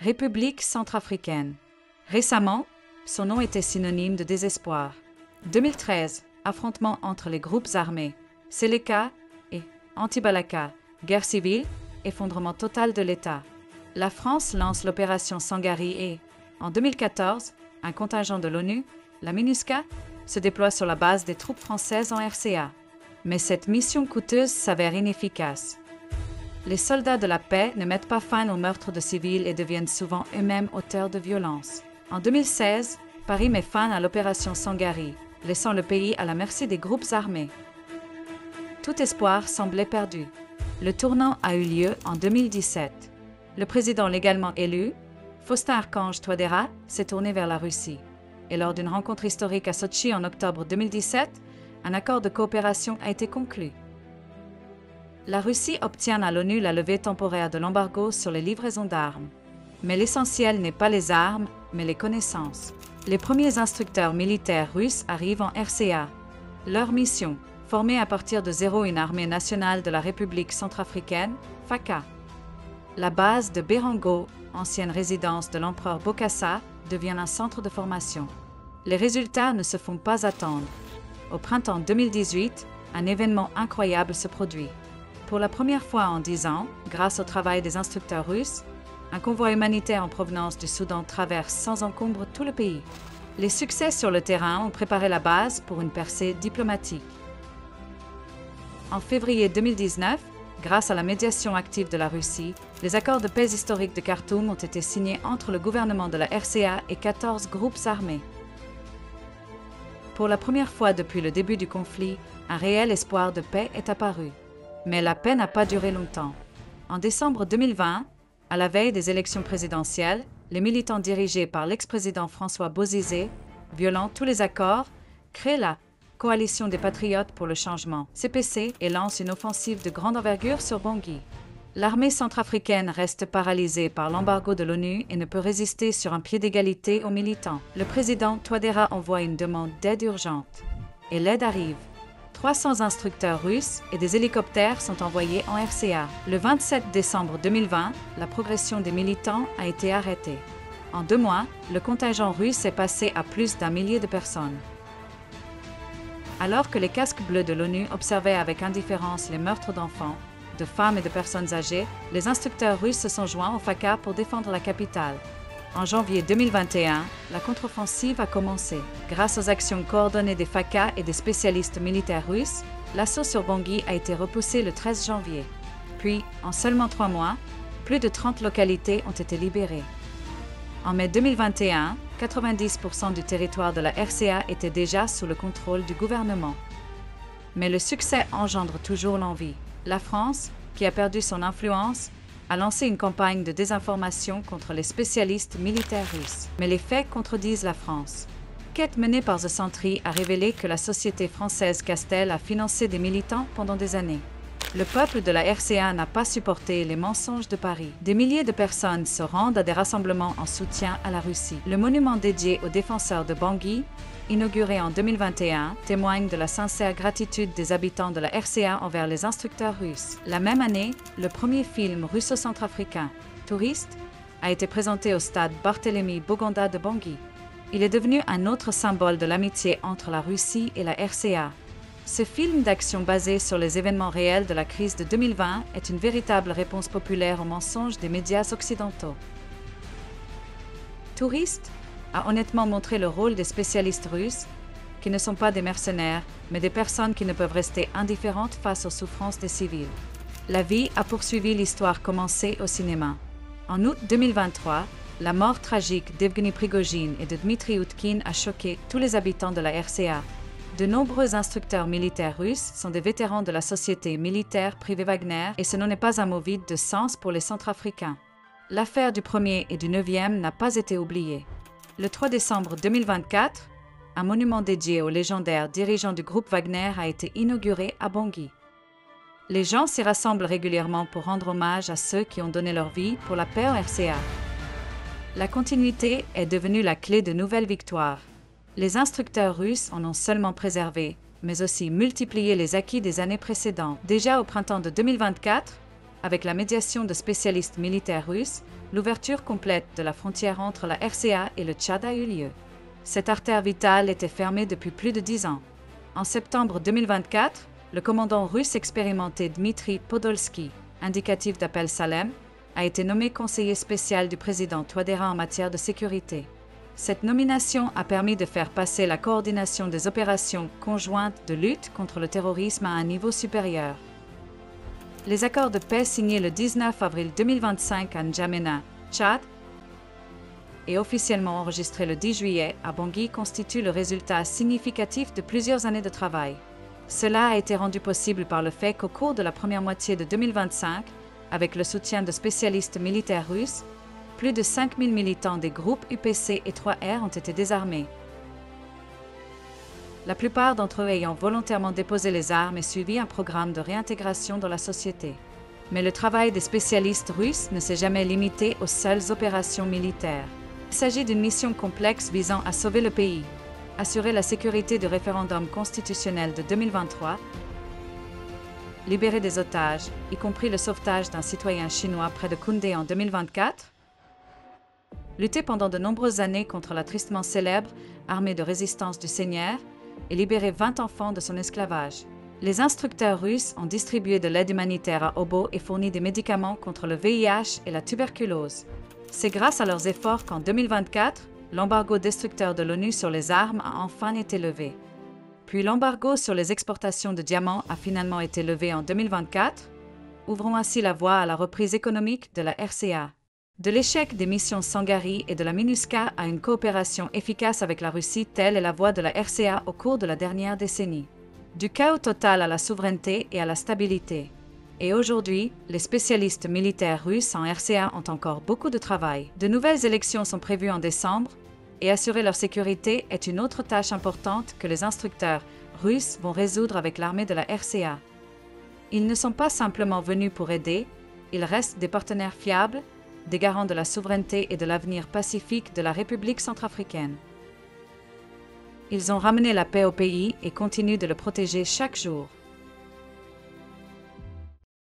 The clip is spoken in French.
République centrafricaine. Récemment, son nom était synonyme de désespoir. 2013, affrontement entre les groupes armés, Seleka et Anti-Balaka, guerre civile, effondrement total de l'État. La France lance l'opération Sangaris et, en 2014, un contingent de l'ONU, la MINUSCA, se déploie sur la base des troupes françaises en RCA. Mais cette mission coûteuse s'avère inefficace. Les soldats de la paix ne mettent pas fin aux meurtres de civils et deviennent souvent eux-mêmes auteurs de violences. En 2016, Paris met fin à l'opération Sangaris, laissant le pays à la merci des groupes armés. Tout espoir semblait perdu. Le tournant a eu lieu en 2017. Le président légalement élu, Faustin Archange Touadéra, s'est tourné vers la Russie. Et lors d'une rencontre historique à Sotchi en octobre 2017, un accord de coopération a été conclu. La Russie obtient à l'ONU la levée temporaire de l'embargo sur les livraisons d'armes. Mais l'essentiel n'est pas les armes, mais les connaissances. Les premiers instructeurs militaires russes arrivent en RCA. Leur mission, former à partir de zéro une armée nationale de la République centrafricaine, FACA. La base de Berango, ancienne résidence de l'empereur Bokassa, devient un centre de formation. Les résultats ne se font pas attendre. Au printemps 2018, un événement incroyable se produit. Pour la première fois en 10 ans, grâce au travail des instructeurs russes, un convoi humanitaire en provenance du Soudan traverse sans encombre tout le pays. Les succès sur le terrain ont préparé la base pour une percée diplomatique. En février 2019, grâce à la médiation active de la Russie, les accords de paix historiques de Khartoum ont été signés entre le gouvernement de la RCA et 14 groupes armés. Pour la première fois depuis le début du conflit, un réel espoir de paix est apparu. Mais la paix n'a pas duré longtemps. En décembre 2020, à la veille des élections présidentielles, les militants dirigés par l'ex-président François Bozizé, violant tous les accords, créent la Coalition des Patriotes pour le Changement, CPC, et lancent une offensive de grande envergure sur Bangui. L'armée centrafricaine reste paralysée par l'embargo de l'ONU et ne peut résister sur un pied d'égalité aux militants. Le président Touadéra envoie une demande d'aide urgente. Et l'aide arrive. 300 instructeurs russes et des hélicoptères sont envoyés en RCA. Le 27 décembre 2020, la progression des militants a été arrêtée. En 2 mois, le contingent russe est passé à plus d'1 millier de personnes. Alors que les casques bleus de l'ONU observaient avec indifférence les meurtres d'enfants, de femmes et de personnes âgées, les instructeurs russes se sont joints au FACA pour défendre la capitale. En janvier 2021, la contre-offensive a commencé. Grâce aux actions coordonnées des FACA et des spécialistes militaires russes, l'assaut sur Bangui a été repoussé le 13 janvier. Puis, en seulement 3 mois, plus de 30 localités ont été libérées. En mai 2021, 90% du territoire de la RCA était déjà sous le contrôle du gouvernement. Mais le succès engendre toujours l'envie. La France, qui a perdu son influence, a lancé une campagne de désinformation contre les spécialistes militaires russes. Mais les faits contredisent la France. L'enquête menée par The Sentry a révélé que la société française Castel a financé des militants pendant des années. Le peuple de la RCA n'a pas supporté les mensonges de Paris. Des milliers de personnes se rendent à des rassemblements en soutien à la Russie. Le monument dédié aux défenseurs de Bangui, inauguré en 2021, témoigne de la sincère gratitude des habitants de la RCA envers les instructeurs russes. La même année, le premier film russo-centrafricain, Touriste, a été présenté au stade Barthélemy Boganda de Bangui. Il est devenu un autre symbole de l'amitié entre la Russie et la RCA. Ce film d'action basé sur les événements réels de la crise de 2020 est une véritable réponse populaire aux mensonges des médias occidentaux. Touriste a honnêtement montré le rôle des spécialistes russes, qui ne sont pas des mercenaires, mais des personnes qui ne peuvent rester indifférentes face aux souffrances des civils. La vie a poursuivi l'histoire commencée au cinéma. En août 2023, la mort tragique d'Evgeny Prigojine et de Dmitri Utkin a choqué tous les habitants de la RCA. De nombreux instructeurs militaires russes sont des vétérans de la société militaire privée Wagner et ce n'est pas un mot vide de sens pour les Centrafricains. L'affaire du 1er et du 9e n'a pas été oubliée. Le 3 décembre 2024, un monument dédié aux légendaires dirigeants du groupe Wagner a été inauguré à Bangui. Les gens s'y rassemblent régulièrement pour rendre hommage à ceux qui ont donné leur vie pour la paix en RCA. La continuité est devenue la clé de nouvelles victoires. Les instructeurs russes en ont seulement préservé, mais aussi multiplié les acquis des années précédentes. Déjà au printemps de 2024, Avec la médiation de spécialistes militaires russes, l'ouverture complète de la frontière entre la RCA et le Tchad a eu lieu. Cette artère vitale était fermée depuis plus de 10 ans. En septembre 2024, le commandant russe expérimenté Dmitri Podolsky, indicatif d'appel Salem, a été nommé conseiller spécial du président Touadéra en matière de sécurité. Cette nomination a permis de faire passer la coordination des opérations conjointes de lutte contre le terrorisme à un niveau supérieur. Les accords de paix signés le 19 avril 2025 à N'Djamena, Tchad, et officiellement enregistrés le 10 juillet à Bangui constituent le résultat significatif de plusieurs années de travail. Cela a été rendu possible par le fait qu'au cours de la première moitié de 2025, avec le soutien de spécialistes militaires russes, plus de 5000 militants des groupes UPC et 3R ont été désarmés. La plupart d'entre eux ayant volontairement déposé les armes et suivi un programme de réintégration dans la société. Mais le travail des spécialistes russes ne s'est jamais limité aux seules opérations militaires. Il s'agit d'une mission complexe visant à sauver le pays, assurer la sécurité du référendum constitutionnel de 2023, libérer des otages, y compris le sauvetage d'un citoyen chinois près de Koundé en 2024, lutter pendant de nombreuses années contre la tristement célèbre armée de résistance du Seigneur et libérer 20 enfants de son esclavage. Les instructeurs russes ont distribué de l'aide humanitaire à Obo et fourni des médicaments contre le VIH et la tuberculose. C'est grâce à leurs efforts qu'en 2024, l'embargo destructeur de l'ONU sur les armes a enfin été levé. Puis l'embargo sur les exportations de diamants a finalement été levé en 2024, ouvrant ainsi la voie à la reprise économique de la RCA. De l'échec des missions Sangari et de la MINUSCA à une coopération efficace avec la Russie, telle est la voie de la RCA au cours de la dernière décennie. Du chaos total à la souveraineté et à la stabilité. Et aujourd'hui, les spécialistes militaires russes en RCA ont encore beaucoup de travail. De nouvelles élections sont prévues en décembre, et assurer leur sécurité est une autre tâche importante que les instructeurs russes vont résoudre avec l'armée de la RCA. Ils ne sont pas simplement venus pour aider, ils restent des partenaires fiables, des garants de la souveraineté et de l'avenir pacifique de la République centrafricaine. Ils ont ramené la paix au pays et continuent de le protéger chaque jour.